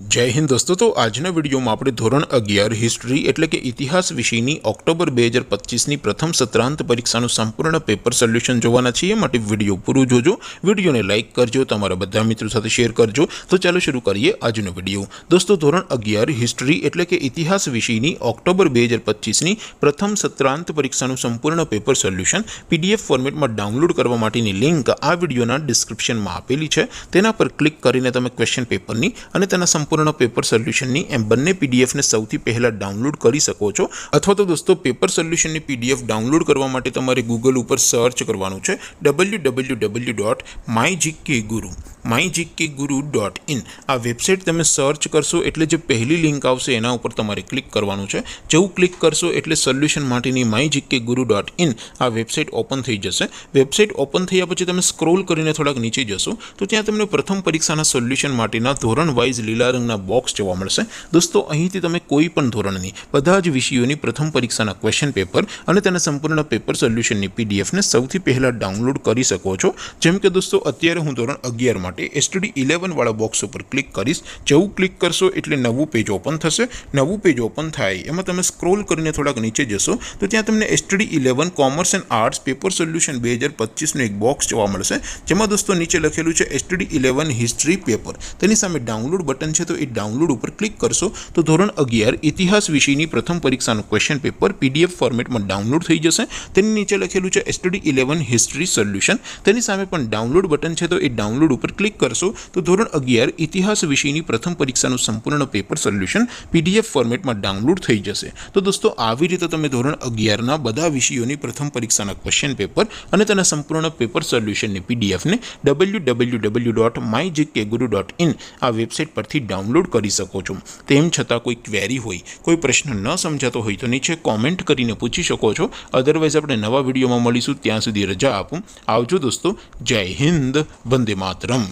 जय हिंद दोस्तों। तो आजना विडियो में આપણે ધોરણ 11 હિસ્ટ્રી એટલે કે ઇતિહાસ વિષયની ઓક્ટોબર 2025ની પ્રથમ સત્રાંત પરીક્ષાનું સંપૂર્ણ પેપર સોલ્યુશન જોવાના છીએ। માટે વિડિયો પૂરો જોજો, વિડિયોને લાઈક કરજો, તમારા બધા મિત્રો સાથે શેર કરજો। તો ચાલો શરૂ કરીએ આજનો વિડિયો। દોસ્તો ધોરણ 11 હિસ્ટ્રી એટલે કે ઇતિહાસ વિષયની ઓક્ટોબર 2025ની પ્રથમ સત્રાંત પરીક્ષાનું સંપૂર્ણ પેપર સોલ્યુશન પીડીએફ ફોર્મેટમાં ડાઉનલોડ કરવા માટેની લિંક આ વિડિયોના ડિસ્ક્રિપ્શનમાં આપેલી છે। તેના પર ક્લિક કરીને તમે ક્વેશ્ચન પેપરની અને તેના संपूर्ण पेपर सोल्यूशन एम बने पीडीएफ ने सौथी पहला डाउनलॉड कर सको छो। अथवा तो दोस्तों पेपर सोल्यूशन पीडीएफ डाउनलॉड करवा माटे तमारे गूगल पर सर्च करवानुं छे www.mygkguru.in आ वेबसाइट तमे सर्च करशो एटले जे पहली लिंक आवशे एना उपर तमारे क्लिक करवानुं छे। जेवुं क्लिक करशो एटले सोल्यूशन माटेनी mygkguru.in आ वेबसाइट ओपन थई जशे। वेबसाइट ओपन थया पछी तमे स्क्रॉल करीने थोड़ाक नीचे जशो तो त्यां तमने प्रथम परीक्षाना सोल्यूशन माटेना धोरण वाइज लीला रंगना बॉक्स जोवा मळशे। दोस्तों અહીંથી તમે કોઈ પણ ધોરણની બધા જ વિષયોની પ્રથમ પરીક્ષાના ક્વેશ્ચન પેપર અને તેના સંપૂર્ણ પેપર સોલ્યુશનની પીડીએફ ને સૌથી પહેલા ડાઉનલોડ કરી શકો છો। જેમ કે દોસ્તો અત્યારે હું ધોરણ 11 માટે STD 11 વાળા બોક્સ ઉપર ક્લિક કરીશ। જેવું ક્લિક કરશો એટલે નવું પેજ ઓપન થશે। નવું પેજ ઓપન થાય એમાં તમે સ્ક્રોલ કરીને થોડાક નીચે જશો તો ત્યાં તમને STD 11 commerce and arts paper solution 2025 નું એક બોક્સ જોવા મળશે। જેમાં દોસ્તો નીચે લખેલું છે STD 11 હિસ્ટ્રી પેપર। તેની સામે ડાઉનલોડ बटन है तो ये डाउनलॉड पर क्लिक करशो तो धोरण 11 इतिहास विषयनी प्रथम परीक्षा क्वेश्चन पेपर पीडीएफ फॉर्मेट में डाउनलॉड थई जशे। तेनी नीचे लखेलुं छे STD 11 हिस्ट्री सोल्यूशन। तेनी सामे पण डाउनलॉड बटन है तो ये डाउनलॉड पर क्लिक करशो तो धोरण 11 इतिहास विषयनी प्रथम परीक्षा संपूर्ण पेपर सोल्यूशन पीडीएफ फॉर्मेट में डाउनलॉड थई जशे। तो दोस्तों आवी रीते तमे धोरण 11 ना बधा विषयोनी प्रथम परीक्षा क्वेश्चन पेपर अने तेना संपूर्ण पेपर सोल्यूशन पीडीएफ ने www.mygkguru.in आ वेबसाइट परथी डाउनलॉड करी सको छो। तेम छतां कोई क्वेरी होय, कोई प्रश्न न समजातो होय तो नीचे कॉमेंट करीने पूछी शको छो। अदरवाइज आपणे नवा विडियोमां मळीशुं, त्यां सुधी रजा आपो। आवजो दोस्तों। जय हिंद, वंदे मातरम।